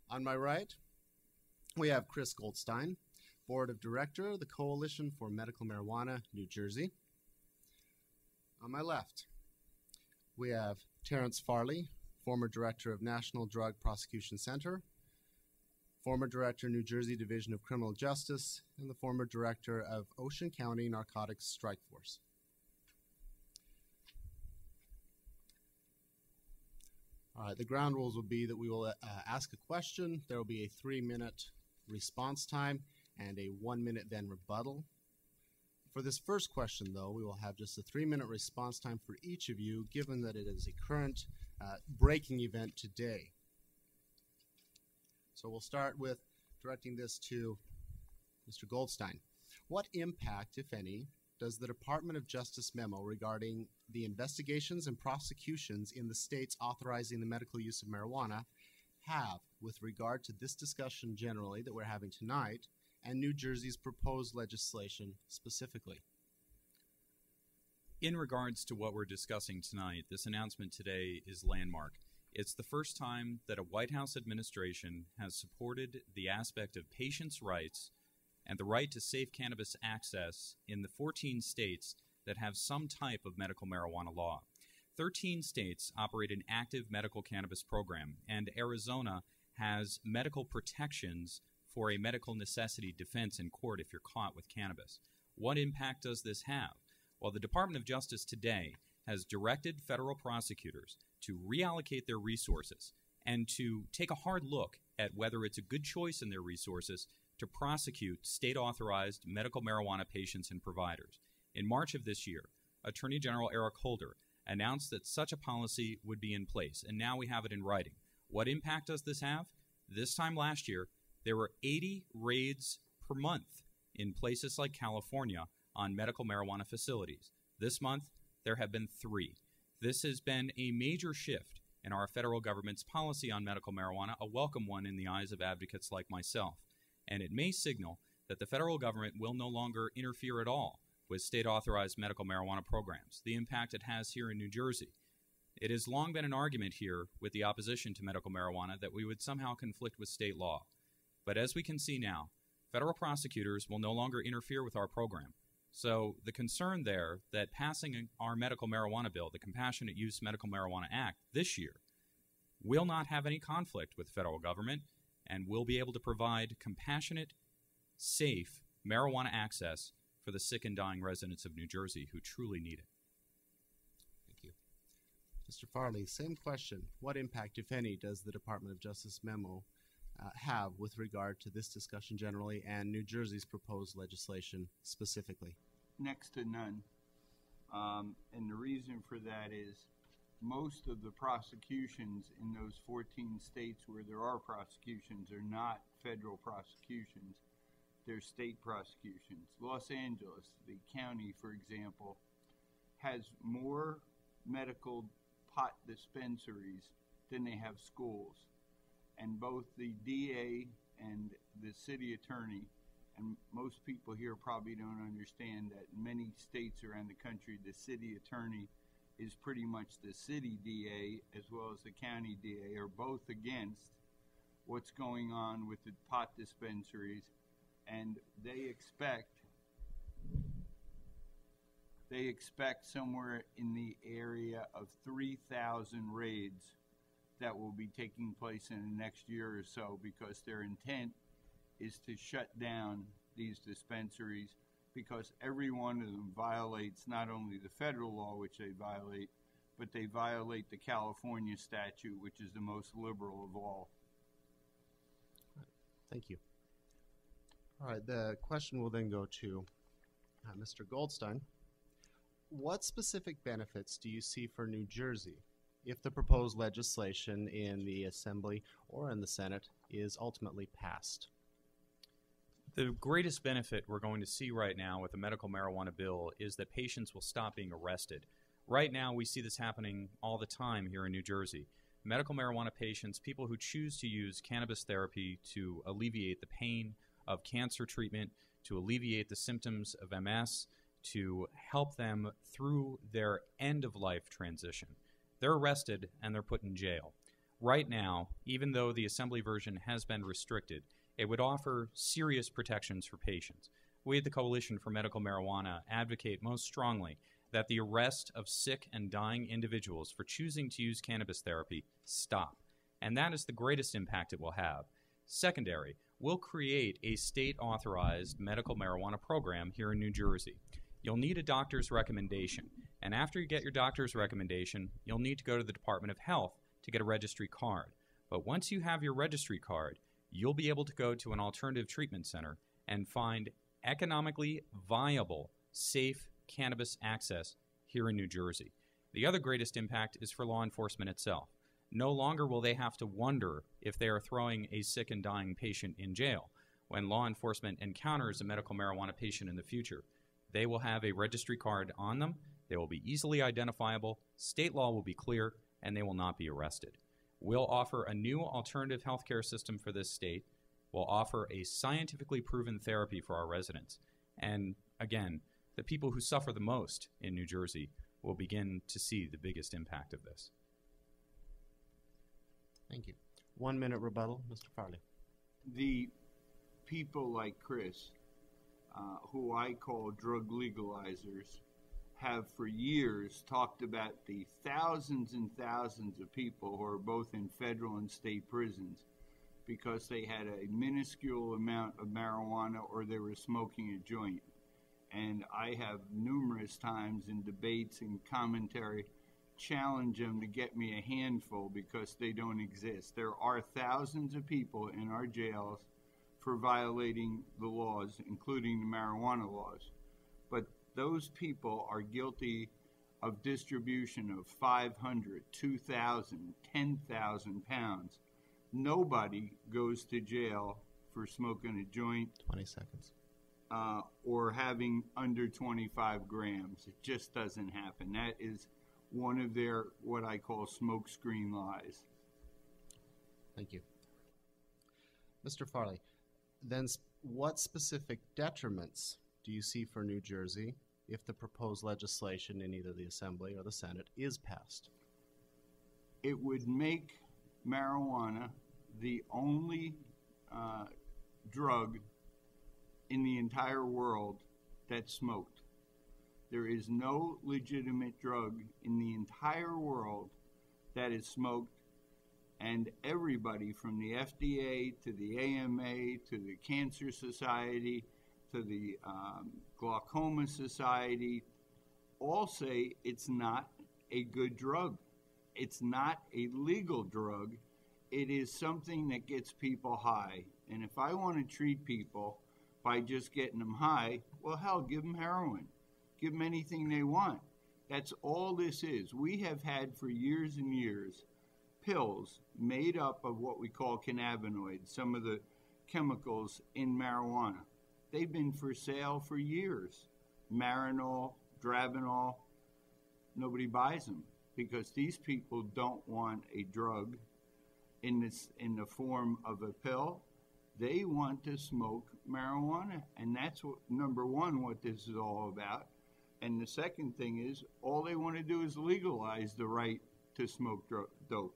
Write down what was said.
On my right, we have Chris Goldstein, Board of Director of the Coalition for Medical Marijuana, New Jersey. On my left, we have Terrence Farley, former Director of National Drug Prosecution Center, former Director, New Jersey Division of Criminal Justice, and the former Director of Ocean County Narcotics Strike Force. All right, the ground rules will be that we will ask a question. There will be a 3-minute response time and a 1-minute then rebuttal. For this first question, though, we will have just a 3-minute response time for each of you, given that it is a current breaking event today. So we'll start with directing this to Mr. Goldstein. What impact, if any, does the Department of Justice memo regarding the investigations and prosecutions in the states authorizing the medical use of marijuana have with regard to this discussion generally that we're having tonight and New Jersey's proposed legislation specifically? In regards to what we're discussing tonight, this announcement today is landmark. It's the first time that a White House administration has supported the aspect of patients' rights and the right to safe cannabis access in the 14 states that have some type of medical marijuana law. 13 states operate an active medical cannabis program, and Arizona has medical protections for a medical necessity defense in court if you're caught with cannabis. What impact does this have? Well, the Department of Justice today has directed federal prosecutors to reallocate their resources and to take a hard look at whether it's a good choice in their resources to prosecute state-authorized medical marijuana patients and providers. In March of this year, Attorney General Eric Holder announced that such a policy would be in place, and now we have it in writing. What impact does this have? This time last year, there were 80 raids per month in places like California on medical marijuana facilities. This month, there have been 3. This has been a major shift in our federal government's policy on medical marijuana, a welcome one in the eyes of advocates like myself. And it may signal that the federal government will no longer interfere at all with state-authorized medical marijuana programs, the impact it has here in New Jersey. It has long been an argument here with the opposition to medical marijuana that we would somehow conflict with state law. But as we can see now, federal prosecutors will no longer interfere with our program. So the concern there that passing our medical marijuana bill, the Compassionate Use Medical Marijuana Act, this year will not have any conflict with the federal government and will be able to provide compassionate, safe marijuana access for the sick and dying residents of New Jersey who truly need it. Thank you. Mr. Farley, same question. What impact, if any, does the Department of Justice memo have with regard to this discussion generally and New Jersey's proposed legislation specifically? Next to none. And the reason for that is most of the prosecutions in those 14 states where there are prosecutions are not federal prosecutions. They're state prosecutions. Los Angeles, the county, for example, has more medical pot dispensaries than they have schools. And both the DA and the city attorney, and most people here probably don't understand that in many states around the country, the city attorney is pretty much the city DA as well as the county DA are both against what's going on with the pot dispensaries, and they expect somewhere in the area of 3,000 raids that will be taking place in the next year or so, because their intent is to shut down these dispensaries, because every one of them violates not only the federal law, which they violate, but they violate the California statute, which is the most liberal of all. Thank you. All right, the question will then go to Mr. Goldstein. What specific benefits do you see for New Jersey if the proposed legislation in the Assembly or in the Senate is ultimately passed? The greatest benefit we're going to see right now with the medical marijuana bill is that patients will stop being arrested. Right now, we see this happening all the time here in New Jersey. Medical marijuana patients, people who choose to use cannabis therapy to alleviate the pain of cancer treatment, to alleviate the symptoms of MS, to help them through their end-of-life transition. They're arrested and they're put in jail. Right now, even though the Assembly version has been restricted, it would offer serious protections for patients. We at the Coalition for Medical Marijuana advocate most strongly that the arrest of sick and dying individuals for choosing to use cannabis therapy stop, and that is the greatest impact it will have. Secondary, we'll create a state-authorized medical marijuana program here in New Jersey. You'll need a doctor's recommendation, and after you get your doctor's recommendation, you'll need to go to the Department of Health to get a registry card. But once you have your registry card, you'll be able to go to an alternative treatment center and find economically viable, safe cannabis access here in New Jersey. The other greatest impact is for law enforcement itself. No longer will they have to wonder if they are throwing a sick and dying patient in jail. When law enforcement encounters a medical marijuana patient in the future, they will have a registry card on them, they will be easily identifiable, state law will be clear, and they will not be arrested. We'll offer a new alternative healthcare system for this state. We'll offer a scientifically proven therapy for our residents. And again, the people who suffer the most in New Jersey will begin to see the biggest impact of this. Thank you. 1 minute rebuttal, Mr. Farley. The people like Chris, who I call drug legalizers, have for years talked about the thousands and thousands of people who are both in federal and state prisons because they had a minuscule amount of marijuana or they were smoking a joint. And I have numerous times in debates and commentary challenge them to get me a handful because they don't exist. There are thousands of people in our jails for violating the laws, including the marijuana laws. But those people are guilty of distribution of 500, 2,000, 10,000 pounds. Nobody goes to jail for smoking a joint 20 seconds. Or having under 25 grams. It just doesn't happen. That is one of their, what I call, smokescreen lies. Thank you. Mr. Farley, then what specific detriments do you see for New Jersey if the proposed legislation in either the Assembly or the Senate is passed? It would make marijuana the only drug in the entire world that's smoked. There is no legitimate drug in the entire world that is smoked, and everybody from the FDA to the AMA to the Cancer Society to the Glaucoma Society all say it's not a good drug. It's not a legal drug. It is something that gets people high. And if I want to treat people by just getting them high, well, hell, give them heroin. Give them anything they want. That's all this is. We have had for years and years pills made up of what we call cannabinoids, some of the chemicals in marijuana. They've been for sale for years. Marinol, Dronabinol, nobody buys them because these people don't want a drug in the form of a pill. They want to smoke marijuana, and that's what, number one, what this is all about. And the second thing is, all they want to do is legalize the right to smoke dope.